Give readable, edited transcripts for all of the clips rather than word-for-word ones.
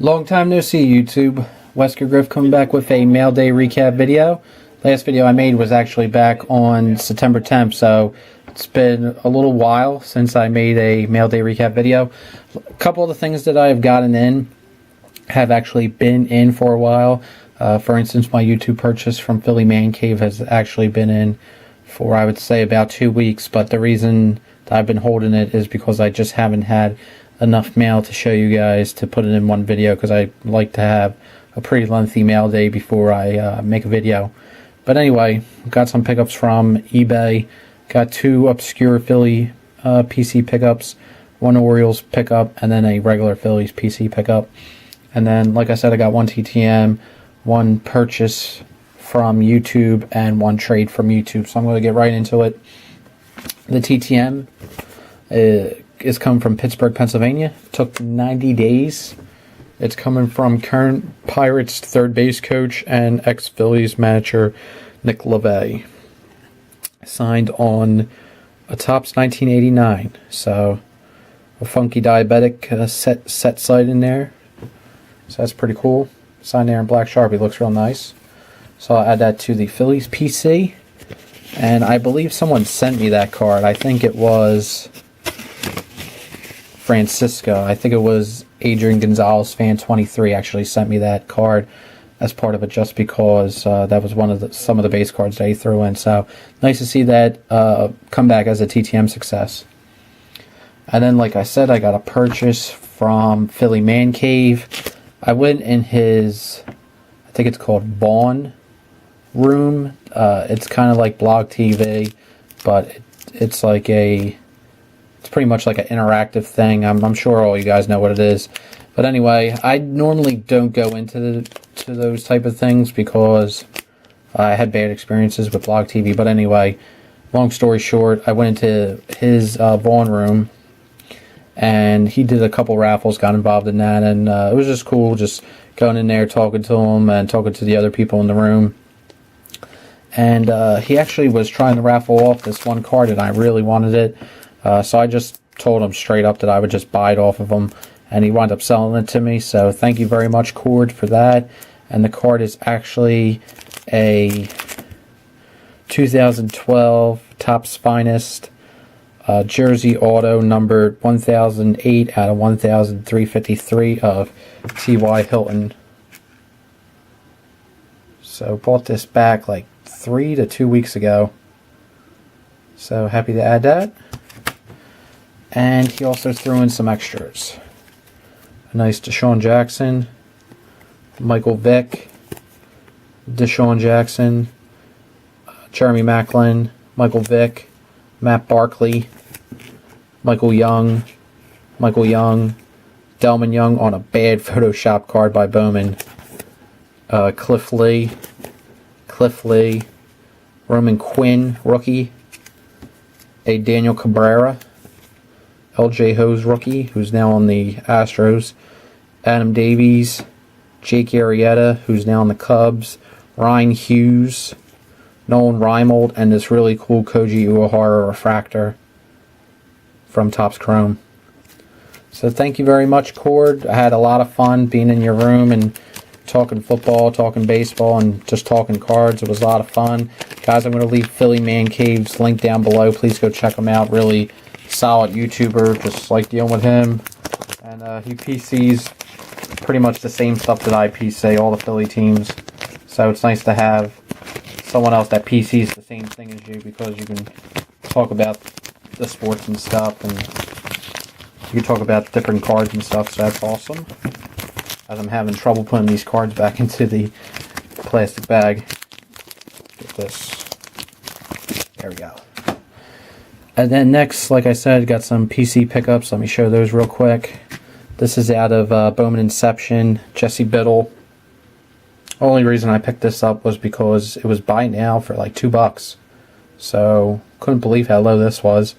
Long time no see, YouTube. WeskerGriff coming back with a mail day recap video. Last video I made was actually back on September 10th, so it's been a little while since I made a mail day recap video. A couple of the things that I have gotten in have actually been in for a while. For instance, my YouTube purchase from Philly Man Cave has actually been in for, I would say, about 2 weeks, but the reason that I've been holding it is because I just haven't had enough mail to show you guys to put it in one video, because I like to have a pretty lengthy mail day before I make a video. But anyway, got some pickups from eBay. Got 2 obscure Philly PC pickups, 1 Orioles pickup, and then a regular Phillies PC pickup. And then, like I said, I got 1 TTM, 1 purchase from YouTube, and 1 trade from YouTube. So I'm going to get right into it. The TTM is coming from Pittsburgh, Pennsylvania. Took 90 days. It's coming from current Pirates third base coach and ex-Phillies manager Nick LaVey. Signed on a Topps 1989. So a funky diabetic set sight in there. So that's pretty cool. Signed there in black Sharpie. Looks real nice. So I'll add that to the Phillies PC. And I believe someone sent me that card. I think it was Francisco. I think it was Adrian Gonzalez fan 23 actually sent me that card as part of it, just because that was some of the base cards that he threw in. So nice to see that come back as a TTM success. And then, like I said, I got a purchase from Philly Man Cave. I went in his, I think it's called Vaughn room. It's kind of like Blog TV, but it's like it's pretty much like an interactive thing. I'm sure all you guys know what it is. But anyway, I normally don't go into those type of things because I had bad experiences with Blog TV. But anyway, long story short, I went into his Vaughn room, and he did a couple raffles, got involved in that, and it was just cool, just going in there, talking to him, and talking to the other people in the room. And he actually was trying to raffle off this one card, and I really wanted it. So I just told him straight up that I would just buy it off of him, and he wound up selling it to me. So thank you very much, Cord, for that. And the card is actually a 2012 Topps Finest jersey auto numbered 1008 out of 1353 of T.Y. Hilton. So bought this back like 3 to 2 weeks ago. So happy to add that. And he also threw in some extras. A nice Deshaun Jackson, Michael Vick, Deshaun Jackson, Jeremy Maclin, Michael Vick, Matt Barkley, Michael Young, Delman Young on a bad Photoshop card by Bowman, Cliff Lee, Roman Quinn, rookie, a Daniel Cabrera, LJ Hose, rookie, who's now on the Astros, Adam Davies, Jake Arrieta, who's now on the Cubs, Ryan Hughes, Nolan Reimold, and this really cool Koji Uehara refractor from Topps Chrome. So thank you very much, Cord. I had a lot of fun being in your room and talking football, talking baseball, and just talking cards. It was a lot of fun. Guys, I'm going to leave Philly Man Cave's link down below. Please go check him out. Really solid YouTuber. Just like dealing with him. And he PCs pretty much the same stuff that I PC, all the Philly teams. So it's nice to have someone else that PCs the same thing as you, because you can talk about the sports and stuff, and you can talk about different cards and stuff. So that's awesome. As I'm having trouble putting these cards back into the plastic bag. Get this. There we go. And then next, like I said, got some PC pickups. Let me show those real quick. This is out of Bowman Inception, Jesse Biddle. Only reason I picked this up was because it was buy now for like $2. So couldn't believe how low this was.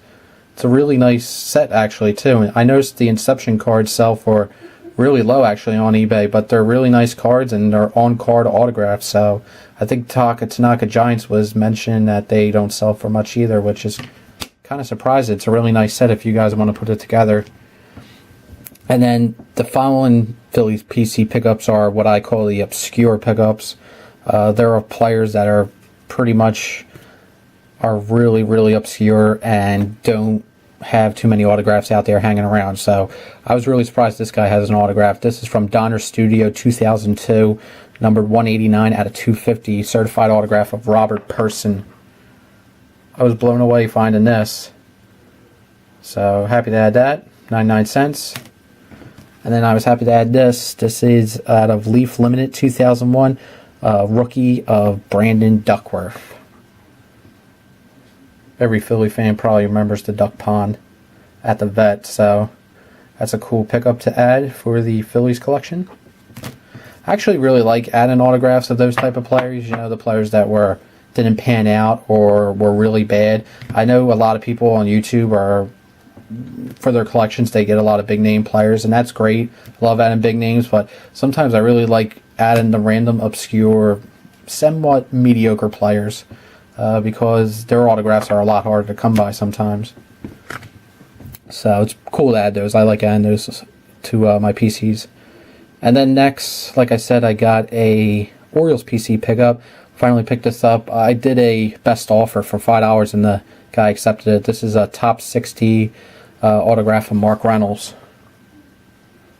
It's a really nice set actually too. And I noticed the Inception cards sell for really low actually on eBay, but they're really nice cards and they're on card autographs. So I think Tanaka Giants was mentioned that they don't sell for much either, which is kind of surprising. It's a really nice set if you guys want to put it together. And then the following Phillies PC pickups are what I call the obscure pickups. There are players that are pretty much are really, really obscure and don't have too many autographs out there hanging around. So I was really surprised this guy has an autograph. This is from Donner Studio 2002, numbered 189 out of 250, certified autograph of Robert Person. I was blown away finding this. So happy to add that, 99 cents. And then I was happy to add this. This is out of Leaf Limited 2001, rookie of Brandon Duckworth. Every Philly fan probably remembers the duck pond at the vet, so that's a cool pickup to add for the Phillies collection. I actually really like adding autographs of those type of players, you know, the players that didn't pan out or were really bad. I know a lot of people on YouTube are, for their collections, they get a lot of big name players, and that's great. I love adding big names, but sometimes I really like adding the random, obscure, somewhat mediocre players. Because their autographs are a lot harder to come by sometimes. So it's cool to add those. I like adding those to my PCs. And then next, like I said, I got a Orioles PC pickup. Finally picked this up. I did a best offer for $5 and the guy accepted it. This is a top 60 autograph of Mark Reynolds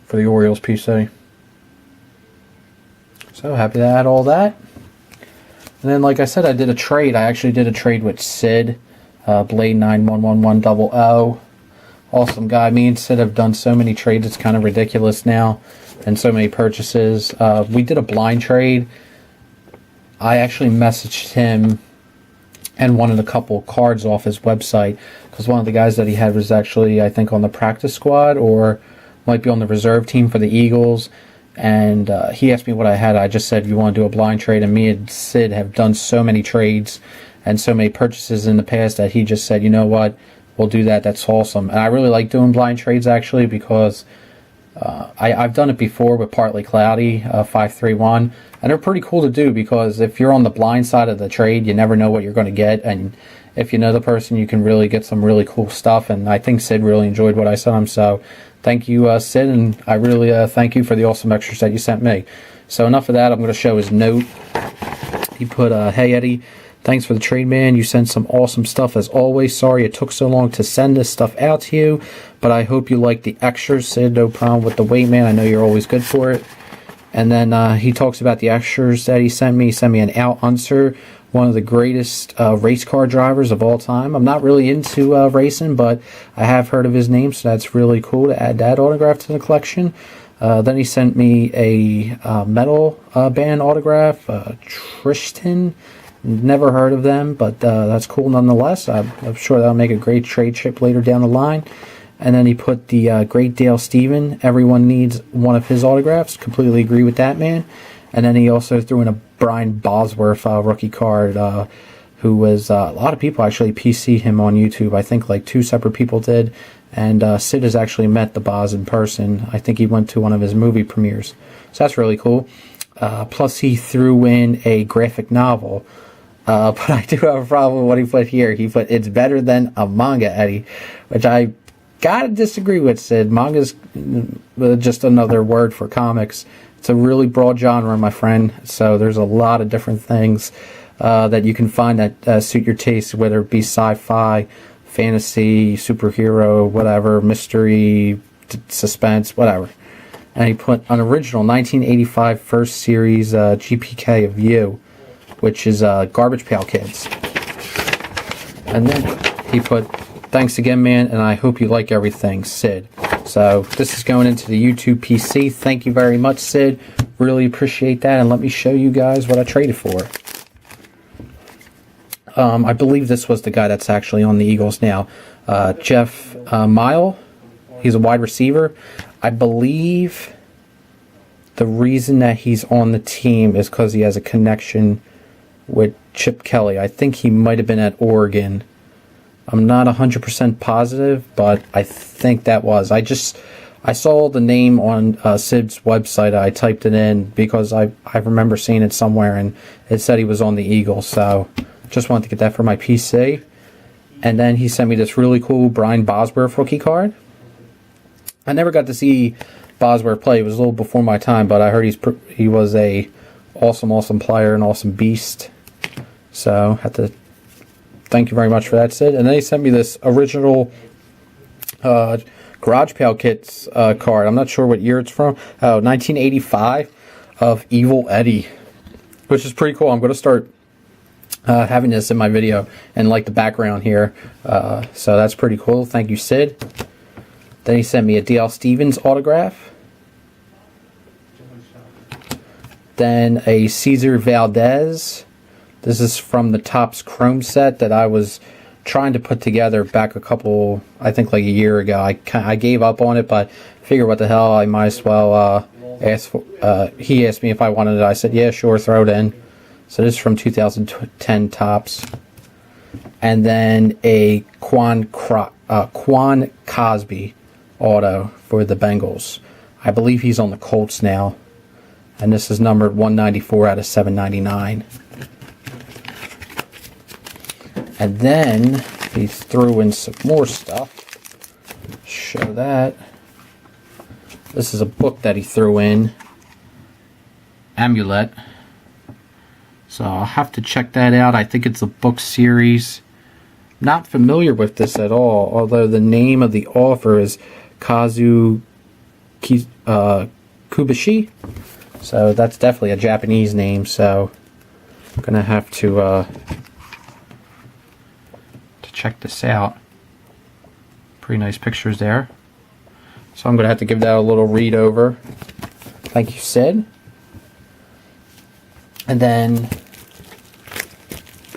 for the Orioles PC. So happy to add all that. And then, like I said, I did a trade. I actually did a trade with Sid, Blade 911100. Awesome guy. Me and Sid have done so many trades, it's kind of ridiculous now, and so many purchases. We did a blind trade. I actually messaged him and wanted a couple cards off his website, because one of the guys that he had was actually, I think, on the practice squad or might be on the reserve team for the Eagles. And he asked me what I had. I just said, you want to do a blind trade? And me and Sid have done so many trades and so many purchases in the past that he just said, you know what, we'll do that. That's awesome. And I really like doing blind trades, actually, because I've done it before with Partly Cloudy, 531. And they're pretty cool to do, because if you're on the blind side of the trade, you never know what you're going to get. And if you know the person, you can really get some really cool stuff. And I think Sid really enjoyed what I sent him. So thank you, Sid, and I really thank you for the awesome extras that you sent me. So enough of that. I'm going to show his note. He put, hey, Eddie, thanks for the trade, man. You sent some awesome stuff as always. Sorry it took so long to send this stuff out to you, but I hope you like the extras. Sid, no problem with the weight, man. I know you're always good for it. And then he talks about the extras that he sent me. He sent me an Al Unser, one of the greatest race car drivers of all time. I'm not really into racing, but I have heard of his name, so that's really cool to add that autograph to the collection. Then he sent me a metal band autograph, Tristan. Never heard of them, but that's cool nonetheless. I'm sure that'll make a great trade chip later down the line. And then he put the Great Dale Steven. Everyone needs one of his autographs. Completely agree with that, man. And then he also threw in a Brian Bosworth rookie card, who was a lot of people actually PC him on YouTube. I think like 2 separate people did. And Sid has actually met the Boz in person. I think he went to one of his movie premieres. So that's really cool. Plus he threw in a graphic novel. But I do have a problem with what he put here. He put, it's better than a manga, Eddie, which I gotta disagree with, Sid. Manga's just another word for comics. It's a really broad genre, my friend. So there's a lot of different things that you can find that suit your taste, whether it be sci-fi, fantasy, superhero, whatever, mystery, suspense, whatever. And he put an original 1985 first series GPK of You, which is Garbage Pail Kids. And then he put, thanks again, man, and I hope you like everything, Sid. So this is going into the YouTube PC. Thank you very much, Sid. Really appreciate that, and let me show you guys what I traded for. I believe this was the guy that's actually on the Eagles now. Jeff Mile. He's a wide receiver. I believe the reason that he's on the team is because he has a connection with Chip Kelly. I think he might have been at Oregon. I'm not 100% positive, but I think that was. I saw the name on Sid's website. I typed it in because I remember seeing it somewhere, and it said he was on the Eagles. So just wanted to get that for my PC. And then he sent me this really cool Brian Bosworth rookie card. I never got to see Bosworth play. It was a little before my time, but I heard he was a awesome player, an awesome beast. So, have to thank you very much for that, Sid. And then he sent me this original Garage Pal Kits card. I'm not sure what year it's from. 1985 of Evil Eddie, which is pretty cool. I'm going to start having this in my video and like the background here. So that's pretty cool. Thank you, Sid. Then he sent me a D.L. Stevens autograph. Then a Cesar Valdez. This is from the Topps Chrome set that I was trying to put together back I think like a year ago. I gave up on it, but figure what the hell, I might as well ask for. He asked me if I wanted it. I said, yeah, sure, throw it in. So this is from 2010 Topps. And then a Quan Cosby auto for the Bengals. I believe he's on the Colts now. And this is numbered 194 out of 799. And then he threw in some more stuff. Show that. This is a book that he threw in. Amulet. So I'll have to check that out. I think it's a book series. Not familiar with this at all, although the name of the author is Kazu Kubishi. So that's definitely a Japanese name, so I'm going to have to check this out. Pretty nice pictures there. So I'm going to have to give that a little read over. Thank you, Sid. And then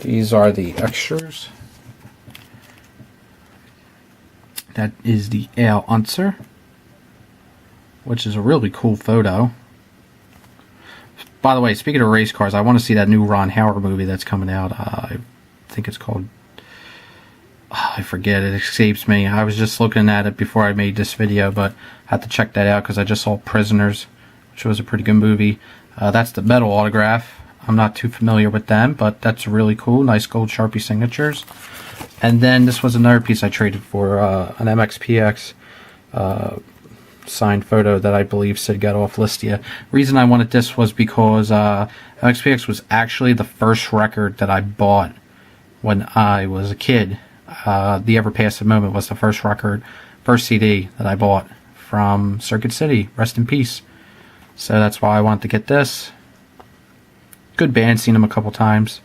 these are the extras. That is the Al Unser, which is a really cool photo. By the way, speaking of race cars, I want to see that new Ron Howard movie that's coming out. I think it's called... I forget, it escapes me. I was just looking at it before I made this video, but I had to check that out because I just saw Prisoners, which was a pretty good movie. That's the metal autograph. I'm not too familiar with them, but that's really cool. Nice gold Sharpie signatures. And then this was another piece I traded for, an MXPX signed photo that I believe Sid got off Listia. Reason I wanted this was because MXPX was actually the first record that I bought when I was a kid. The Ever Passive Moment was the first CD that I bought from Circuit City. Rest in peace. So that's why I wanted to get this. Good band, seen them a couple times.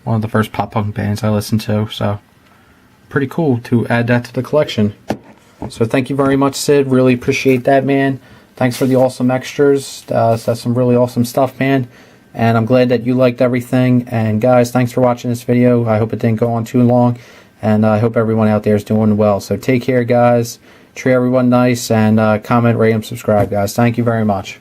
One of the first pop punk bands I listened to, so pretty cool to add that to the collection. So thank you very much, Sid. Really appreciate that, man. Thanks for the awesome extras. That's some really awesome stuff, man. And I'm glad that you liked everything. And guys, thanks for watching this video. I hope it didn't go on too long. And I hope everyone out there is doing well. So take care, guys. Treat everyone nice. And comment, rate, and subscribe, guys. Thank you very much.